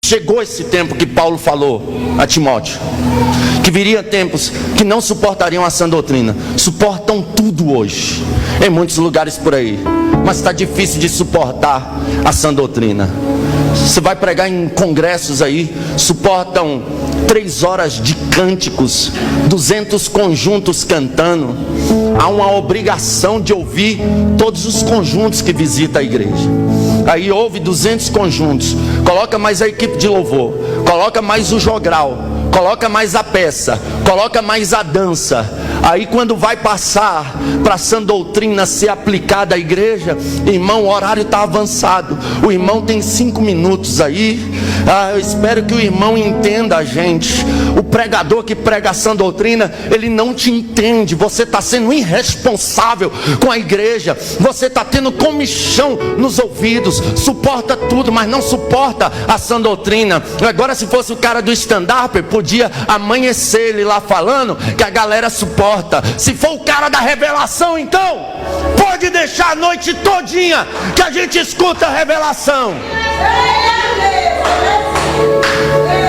Chegou esse tempo que Paulo falou a Timóteo, que viria tempos que não suportariam a sã doutrina. Suportam tudo hoje, em muitos lugares por aí, mas está difícil de suportar a sã doutrina. Você vai pregar em congressos aí, suportam 3 horas de cânticos, 200 conjuntos cantando. Há uma obrigação de ouvir todos os conjuntos que visitam a igreja. Aí ouve 200 conjuntos, coloca mais a equipe de louvor, coloca mais o jogral, coloca mais a peça, coloca mais a dança. Aí quando vai passar para a sã doutrina ser aplicada à igreja, irmão, o horário está avançado. O irmão tem 5 minutos aí. Eu espero que o irmão entenda a gente. O pregador que prega a sã doutrina, ele não te entende. Você está sendo irresponsável com a igreja. Você está tendo comichão nos ouvidos. Suporta tudo, mas não suporta a sã doutrina. Agora, se fosse o cara do stand-up, podia amanhecer ele lá falando que a galera suporta. Se for o cara da revelação, então pode deixar a noite todinha que a gente escuta a revelação.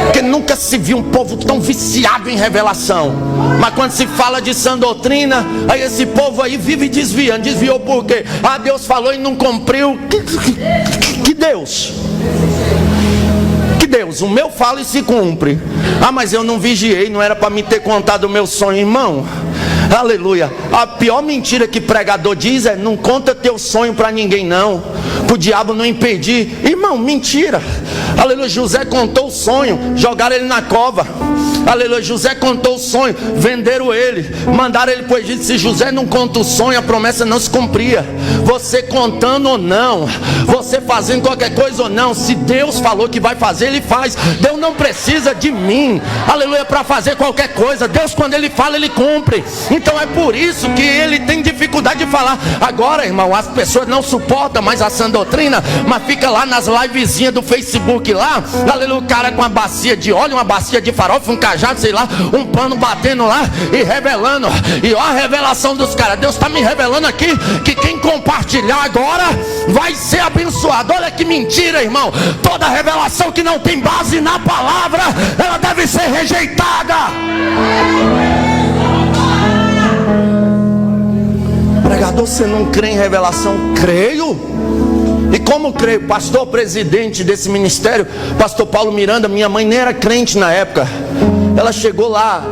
Porque nunca se viu um povo tão viciado em revelação. Mas quando se fala de sã doutrina, aí esse povo aí vive desviando. Desviou por quê? Deus falou e não cumpriu. Que Deus? Deus, o meu fala e se cumpre. Mas eu não vigiei, não era para me ter contado o meu sonho, irmão. Aleluia. A pior mentira que pregador diz é: não conta teu sonho para ninguém não, para o diabo não impedir. Irmão, mentira. Aleluia. José contou o sonho, jogaram ele na cova. Aleluia. José contou o sonho, venderam ele, mandaram ele para o Egito. Se José não conta o sonho, a promessa não se cumpria. Você contando ou não, você fazendo qualquer coisa ou não, se Deus falou que vai fazer, Ele faz. Deus não precisa de mim, aleluia, para fazer qualquer coisa. Deus, quando Ele fala, Ele cumpre. Então é por isso que Ele tem dificuldade de falar. Agora, irmão, as pessoas não suportam mais a sã doutrina, mas fica lá nas livezinhas do Facebook lá, aleluia, o cara com uma bacia de óleo, uma bacia de farofa, um cajado, sei lá, um pano batendo lá e revelando. E ó a revelação dos caras. Deus está me revelando aqui que quem compartilhar agora vai ser abençoado. Olha que mentira, irmão. Toda revelação que não tem base na palavra, ela deve ser rejeitada. Pregador, você não crê em revelação? Creio. E como creio? Pastor presidente desse ministério, pastor Paulo Miranda, minha mãe nem era crente na época. Ela chegou lá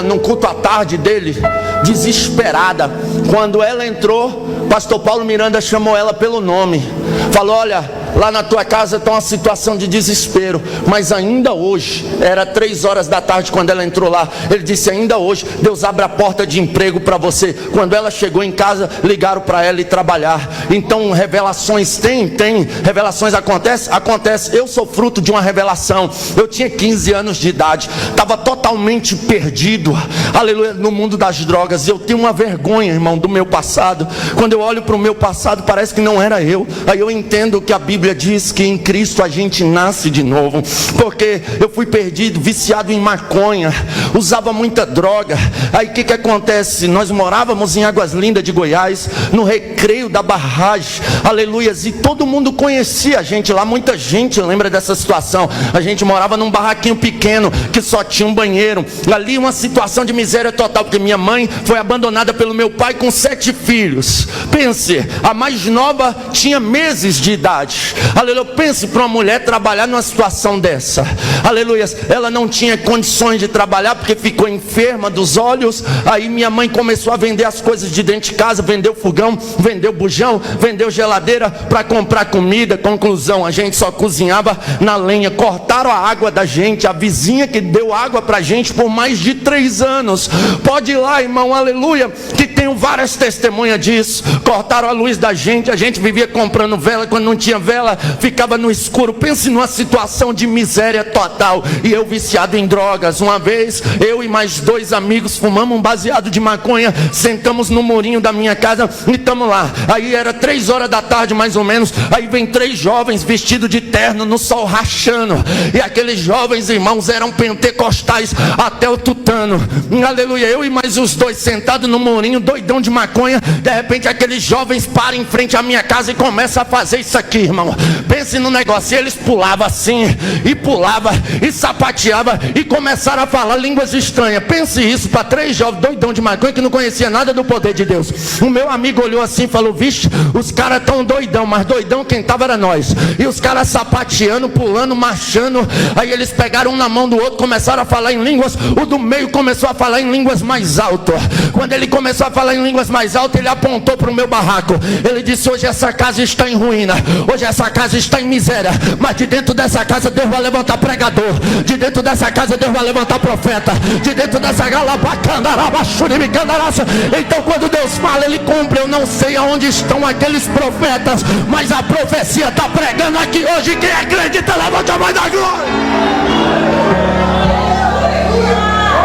no culto à tarde dele, desesperada. Quando ela entrou, pastor Paulo Miranda chamou ela pelo nome. Falou: olha, lá na tua casa está uma situação de desespero, mas ainda hoje, era 3 horas da tarde quando ela entrou lá, ele disse: ainda hoje Deus abre a porta de emprego para você. Quando ela chegou em casa, ligaram para ela ir trabalhar. Então revelações tem, revelações acontece. Eu sou fruto de uma revelação. Eu tinha 15 anos de idade, estava totalmente perdido, aleluia, no mundo das drogas. Eu tenho uma vergonha, irmão, do meu passado. Quando eu olho para o meu passado, parece que não era eu. Aí eu entendo que a Bíblia diz que em Cristo a gente nasce de novo. Porque eu fui perdido, viciado em maconha, usava muita droga. Aí o que acontece? Nós morávamos em Águas Lindas de Goiás, no recreio da barragem, aleluias, e todo mundo conhecia a gente lá. Muita gente lembra dessa situação. A gente morava num barraquinho pequeno que só tinha um banheiro. Ali uma situação de miséria total, porque minha mãe foi abandonada pelo meu pai com 7 filhos. Pense, a mais nova tinha meses de idade. Aleluia. Pense para uma mulher trabalhar numa situação dessa. Aleluia. Ela não tinha condições de trabalhar porque ficou enferma dos olhos. Aí minha mãe começou a vender as coisas de dentro de casa. Vendeu fogão, vendeu bujão, vendeu geladeira para comprar comida. Conclusão, a gente só cozinhava na lenha. Cortaram a água da gente. A vizinha que deu água para a gente por mais de 3 anos. Pode ir lá, irmão, aleluia, que tenho várias testemunhas disso. Cortaram a luz da gente. A gente vivia comprando vela. Quando não tinha vela, ficava no escuro. Pense numa situação de miséria total. E eu viciado em drogas. Uma vez, eu e mais 2 amigos fumamos um baseado de maconha, sentamos no murinho da minha casa e estamos lá. Aí era 3 horas da tarde mais ou menos. Aí vem 3 jovens vestidos de terno no sol rachando. E aqueles jovens, irmãos, eram pentecostais até o tutano. Aleluia. Eu e mais os 2 sentados no murinho, doidão de maconha. De repente aqueles jovens param em frente à minha casa e começam a fazer isso aqui, irmão. irmão. Pense no negócio. E eles pulavam assim, e pulavam, e sapateavam, e começaram a falar línguas estranhas. Pense isso para 3 jovens doidão de maconha que não conhecia nada do poder de Deus. O meu amigo olhou assim e falou: vixe, os caras tão doidão, mas doidão quem tava era nós. E os caras sapateando, pulando, marchando. Aí eles pegaram um na mão do outro, começaram a falar em línguas. O do meio começou a falar em línguas mais alto. Quando ele começou a falar em línguas mais alto, ele apontou para o meu barraco. Ele disse: hoje essa casa está em ruína, hoje essa casa está em miséria, mas de dentro dessa casa Deus vai levantar pregador, de dentro dessa casa Deus vai levantar profeta, de dentro dessa então quando Deus fala, Ele cumpre. Eu não sei aonde estão aqueles profetas, mas a profecia está pregando aqui hoje. Quem acredita, levanta a mão da glória.